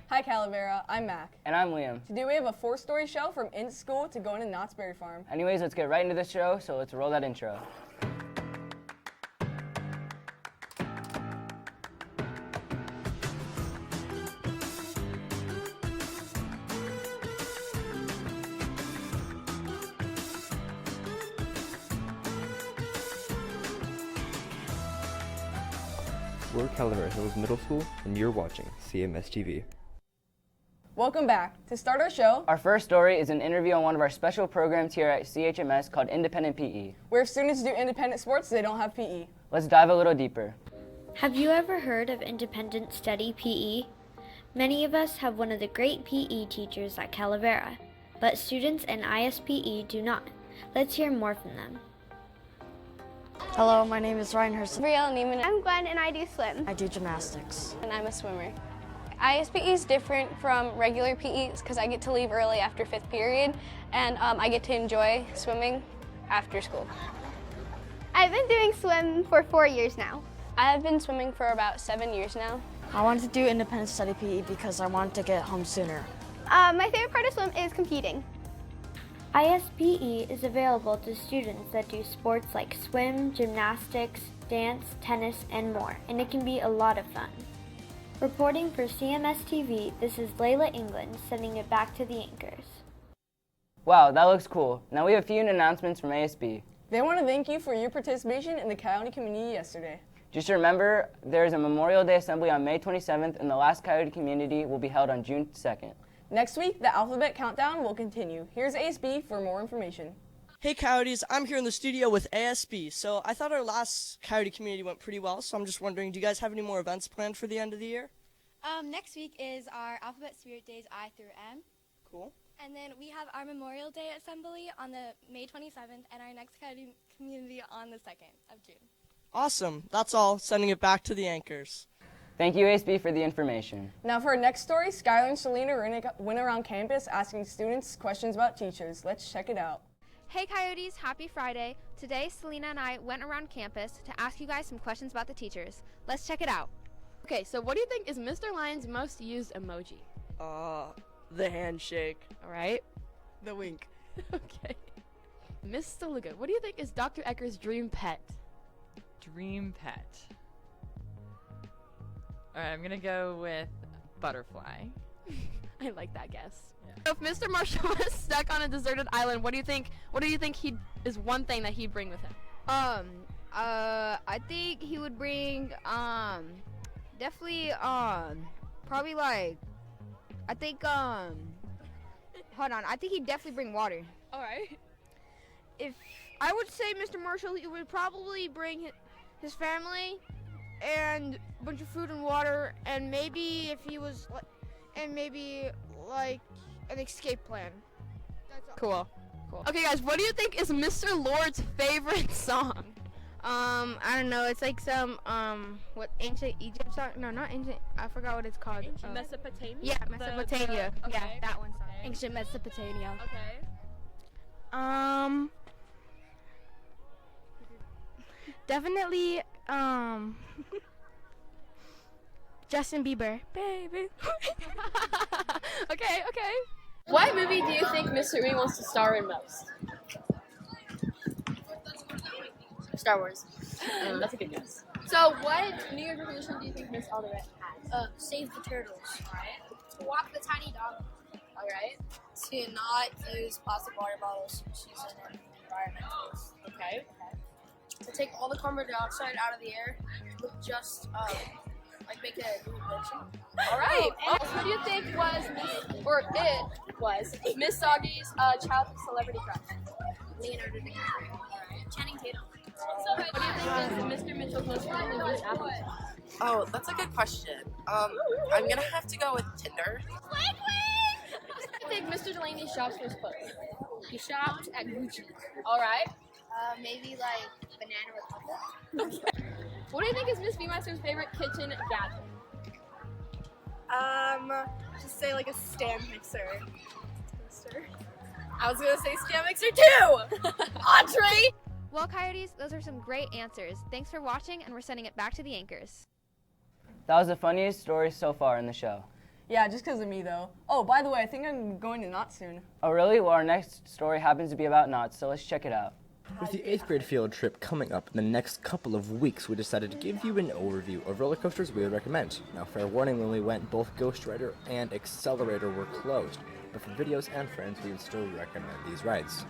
Hi Calavera, I'm Mac. And I'm Liam. Today we have a 4-story show from in school to going to Knott's Berry Farm. Anyways, let's get right into the show, so let's roll that intro. We're Calavera Hills Middle School, and you're watching Cmstv. Welcome back. To start our show, Our first story is an interview on one of our special programs here at CHMS called Independent PE. where students do independent sports, they don't have PE. Let's dive a little deeper. Have you ever heard of Independent Study PE? Many of us have one of the great PE teachers at Calavera, but students in ISPE do not. Let's hear more from them. Hello, my name is Ryan Hurst. Brielle Neiman. I'm Gwen and I do swim. I do gymnastics. And I'm a swimmer. ISPE is different from regular PE because I get to leave early after 5th period and I get to enjoy swimming after school. I've been doing swim for 4 years now. I have been swimming for about 7 years now. I wanted to do independent study PE because I wanted to get home sooner. My favorite part of swim is competing. ISPE is available to students that do sports like swim, gymnastics, dance, tennis, and more, and it can be a lot of fun. Reporting for Cmstv, this is Layla England sending it back to the anchors. Wow, that looks cool. Now we have a few announcements from ASB. They want to thank you for your participation in the Coyote community yesterday. Just remember, there is a Memorial Day assembly on May 27th, and the last Coyote community will be held on June 2nd. Next week, the alphabet countdown will continue. Here's ASB for more information. Hey Coyotes, I'm here in the studio with ASB. So I thought our last Coyote community went pretty well, so I'm just wondering, do you guys have any more events planned for the end of the year? Next week is our Alphabet Spirit Days I through M. Cool. And then we have our Memorial Day Assembly on the May 27th and our next Coyote community on the 2nd of June. Awesome. That's all. Sending it back to the anchors. Thank you, ASB, for the information. Now for our next story, Skylar and Selena went around campus asking students questions about teachers. Let's check it out. Hey Coyotes, happy Friday. Today, Selena and I went around campus to ask you guys some questions about the teachers. Let's check it out. Okay, so what do you think is Mr. Lion's most used emoji? The handshake. All right. The wink. Okay. Miss DeLuca, what do you think is Dr. Ecker's dream pet? Dream pet. Alright, I'm gonna go with butterfly. I like that guess. Yeah. So if Mr. Marshall was stuck on a deserted island, what do you think is one thing that he'd bring with him? I think he would bring, definitely, probably like, I think, hold on, I think he'd definitely bring water. Alright. If I would say Mr. Marshall, he would probably bring his family and a bunch of food and water, and maybe if he was, like an escape plan. That's all. Cool. Okay guys, what do you think is Mr. Lord's favorite song? I don't know, it's like some, what, ancient Egypt song? No, not ancient, I forgot what it's called. Ancient Mesopotamia? Yeah, Mesopotamia. Okay. Yeah, that one song. Ancient Mesopotamia. Okay. Definitely, Justin Bieber. Baby. Okay. What movie do you think Mr. E wants to star in most? Star Wars. That's a good guess. So what New Year's resolution do you think Miss Alderette has? Save the turtles. To walk the tiny dog. Alright. To not use plastic water bottles since she's an environmentalist. Okay. To take all the carbon dioxide out of the air with just make a new invention. Alright. What do you think was Miss Soggy's childhood celebrity crush? Leonardo DiCaprio. Alright. Channing Tatum. What do you think is Mr. Mitchell's most frequently used app? Oh, that's a good question. I'm gonna have to go with Tinder. I think Mr. Delaney shops for his clothes. He shopped at Gucci. Alright. Maybe like Banana Republic. What do you think is Miss Beemaster's favorite kitchen gadget? Just say like a stand mixer. I was gonna say stand mixer too! Entree! Well, Coyotes, those are some great answers. Thanks for watching, and we're sending it back to the anchors. That was the funniest story so far in the show. Yeah, just because of me, though. Oh, by the way, I think I'm going to Knott's soon. Oh, really? Well, our next story happens to be about knots, so let's check it out. With the 8th grade field trip coming up in the next couple of weeks, we decided to give you an overview of roller coasters we would recommend. Now, fair warning, when we went, both Ghost Rider and Accelerator were closed, but for videos and friends, we would still recommend these rides.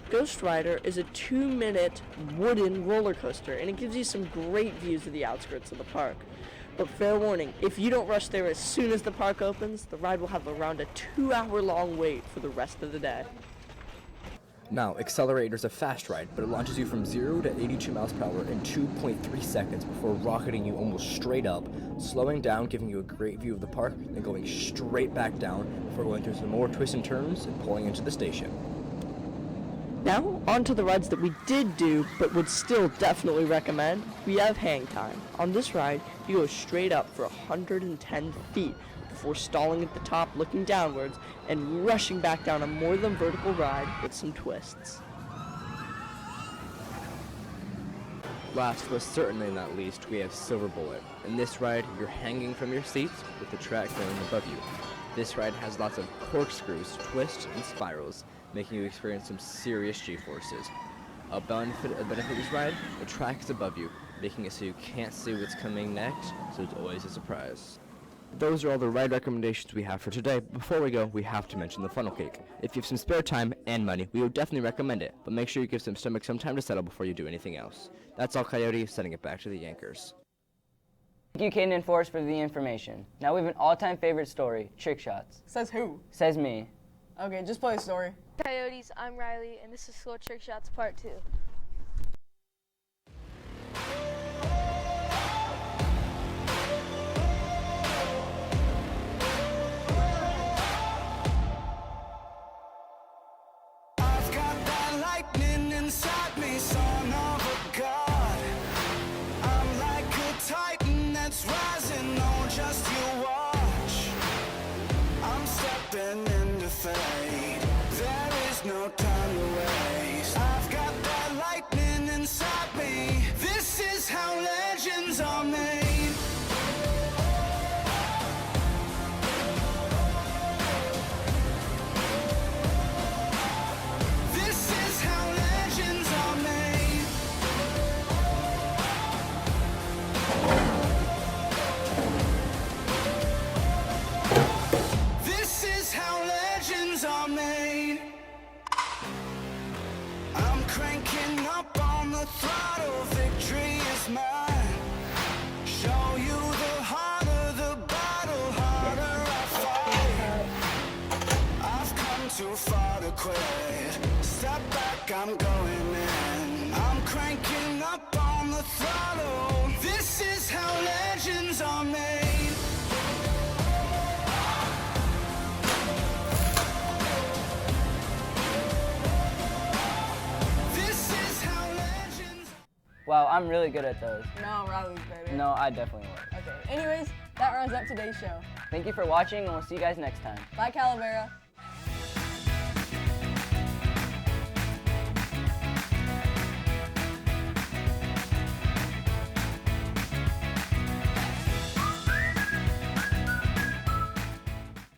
Ghost Rider is a 2-minute wooden roller coaster, and it gives you some great views of the outskirts of the park. But fair warning, if you don't rush there as soon as the park opens, the ride will have around a 2-hour-long wait for the rest of the day. Now, Accelerator is a fast ride, but it launches you from 0 to 82 miles per hour in 2.3 seconds before rocketing you almost straight up, slowing down, giving you a great view of the park, then going straight back down before going through some more twists and turns and pulling into the station. Now, on to the rides that we did do, but would still definitely recommend. We have Hang Time. On this ride, you go straight up for 110 feet before stalling at the top, looking downwards, and rushing back down a more than vertical ride with some twists. Last but certainly not least, we have Silver Bullet. In this ride, you're hanging from your seats with the track going above you. This ride has lots of corkscrews, twists, and spirals, making you experience some serious G-forces. A benefit of this ride, the track is above you, making it so you can't see what's coming next, so it's always a surprise. Those are all the ride recommendations we have for today. Before we go, we have to mention the funnel cake. If you have some spare time and money, we would definitely recommend it, but make sure you give some stomach some time to settle before you do anything else. That's all, Coyote, sending it back to the Yankers. Thank you, Caden and Forrest, for the information. Now we have an all-time favorite story, trick shots. Says who? Says me. Okay, just play the story. Coyotes, I'm Riley, and this is Slow Trick Shots Part 2. I've got that lightning inside me, son of a god. I'm like a titan that's rising, oh, just you watch. I'm stepping into fate. There is no time to waste. I've got that lightning inside me. This is how legends are made. This is how legends are made. This is how legends are made. I'm cranking up on the throttle, victory is mine. Show you the harder the battle, harder I fight. I've come too far to quit. Step back, I'm going in. I'm cranking up on the throttle. This is how legends are made. This is how legends. Wow, I'm really good at those. No, Riley's better. No, I definitely will. Okay, anyways, that rounds up today's show. Thank you for watching, and we'll see you guys next time. Bye, Calavera.